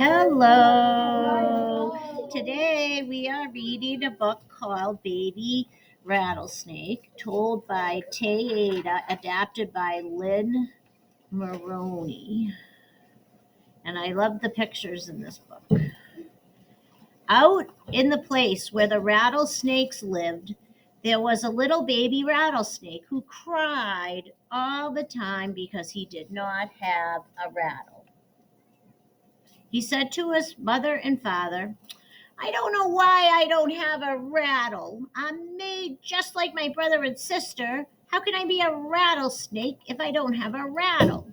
Hello. Today we are reading a book called Baby Rattlesnake, told by Tay Ada, adapted by Lynn Maroney. And I love the pictures in this book. Out in the place where the rattlesnakes lived, there was a little baby rattlesnake who cried all the time because he did not have a rattle. He said to his mother and father, "I don't know why I don't have a rattle. I'm made just like my brother and sister. How can I be a rattlesnake if I don't have a rattle?"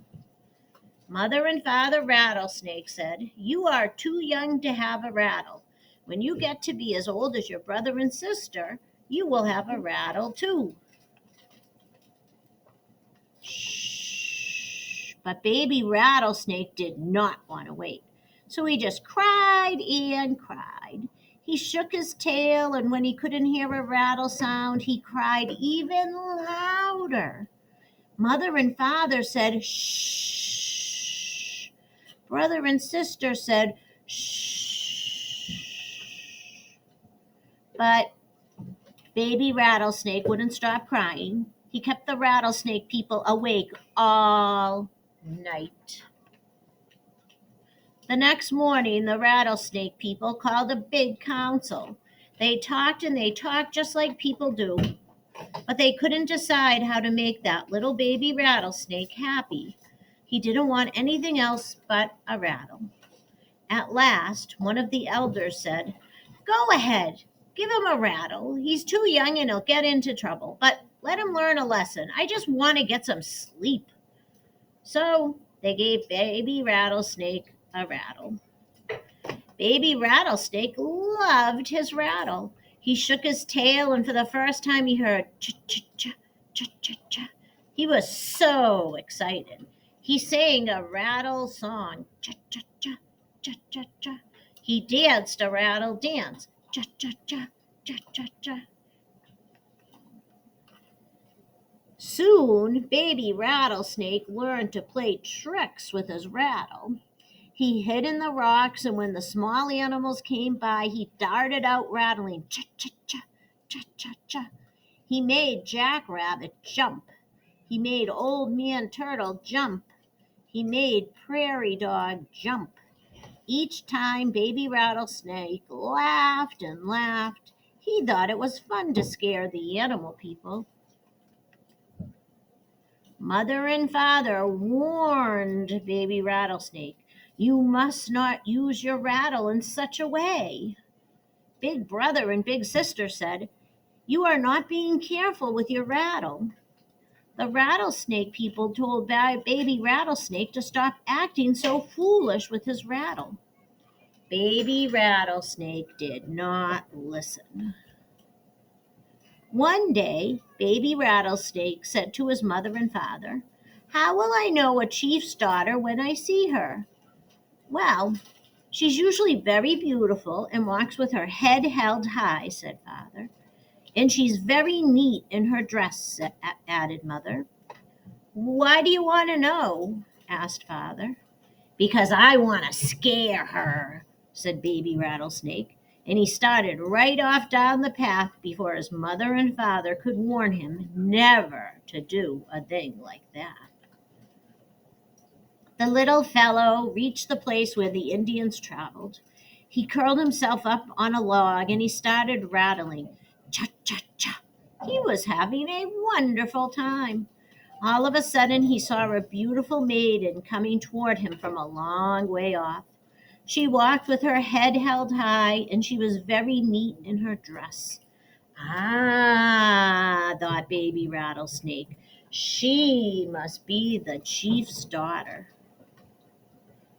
Mother and Father Rattlesnake said, "You are too young to have a rattle. When you get to be as old as your brother and sister, you will have a rattle too." Shh. But baby Rattlesnake did not want to wait. So he just cried and cried. He shook his tail, and when he couldn't hear a rattle sound, he cried even louder. Mother and Father said, "Shh." Brother and sister said, "Shh." But baby Rattlesnake wouldn't stop crying. He kept the rattlesnake people awake all night. The next morning, the rattlesnake people called a big council. They talked and they talked just like people do, but they couldn't decide how to make that little baby rattlesnake happy. He didn't want anything else but a rattle. At last, one of the elders said, "Go ahead, give him a rattle. He's too young and he'll get into trouble, but let him learn a lesson. I just want to get some sleep." So they gave baby Rattlesnake a rattle. Baby Rattlesnake loved his rattle. He shook his tail, and for the first time he heard cha-cha-cha, cha-cha-cha. He was so excited. He sang a rattle song, cha-cha-cha, cha-cha-cha. He danced a rattle dance, cha-cha-cha, cha-cha-cha. Soon, baby Rattlesnake learned to play tricks with his rattle. He hid in the rocks, and when the small animals came by, he darted out rattling, cha-cha-cha, cha-cha-cha. He made Jack Rabbit jump. He made Old Man Turtle jump. He made Prairie Dog jump. Each time baby Rattlesnake laughed and laughed. He thought it was fun to scare the animal people. Mother and Father warned baby Rattlesnake, "You must not use your rattle in such a way." Big Brother and Big Sister said, "You are not being careful with your rattle." The rattlesnake people told baby Rattlesnake to stop acting so foolish with his rattle. Baby Rattlesnake did not listen. One day, baby Rattlesnake said to his mother and father, "How will I know a chief's daughter when I see her?" "Well, she's usually very beautiful and walks with her head held high," said father. "And she's very neat in her dress," added mother. "Why do you want to know?" asked father. "Because I want to scare her," said baby Rattlesnake, and he started right off down the path before his mother and father could warn him never to do a thing like that. The little fellow reached the place where the Indians traveled. He curled himself up on a log and he started rattling, cha-cha-cha. He was having a wonderful time. All of a sudden, he saw a beautiful maiden coming toward him from a long way off. She walked with her head held high, and she was very neat in her dress. "Ah," thought baby Rattlesnake, "she must be the chief's daughter."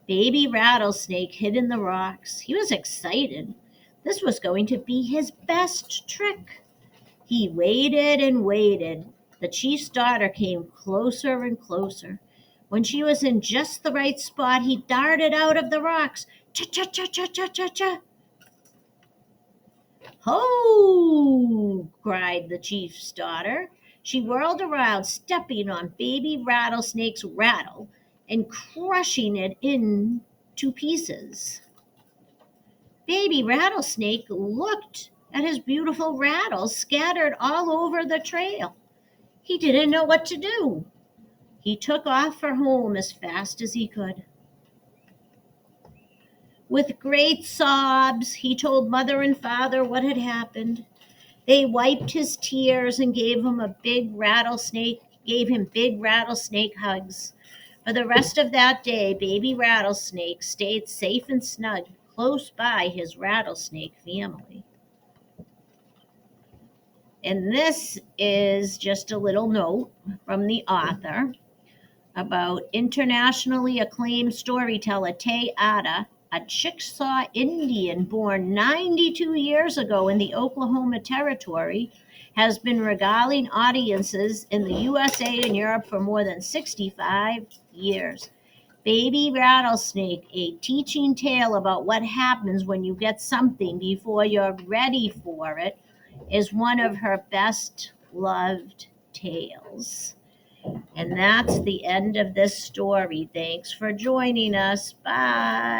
Baby Rattlesnake hid in the rocks. He was excited. This was going to be his best trick. He waited and waited. The chief's daughter came closer and closer. When she was in just the right spot, he darted out of the rocks. Cha-cha-cha-cha-cha-cha-cha. "Ho!" cried the chief's daughter. She whirled around, stepping on baby Rattlesnake's rattle and crushing it in to pieces. Baby Rattlesnake looked at his beautiful rattles scattered all over the trail. He didn't know what to do. He took off for home as fast as he could. With great sobs, he told Mother and Father what had happened. They wiped his tears and gave him big rattlesnake hugs. For the rest of that day, baby Rattlesnake stayed safe and snug close by his rattlesnake family. And this is just a little note from the author about internationally acclaimed storyteller Tay Ada, a Chickasaw Indian born 92 years ago in the Oklahoma Territory, has been regaling audiences in the USA and Europe for more than 65 years. Baby Rattlesnake, a teaching tale about what happens when you get something before you're ready for it, is one of her best loved tales. And that's the end of this story. Thanks for joining us. Bye.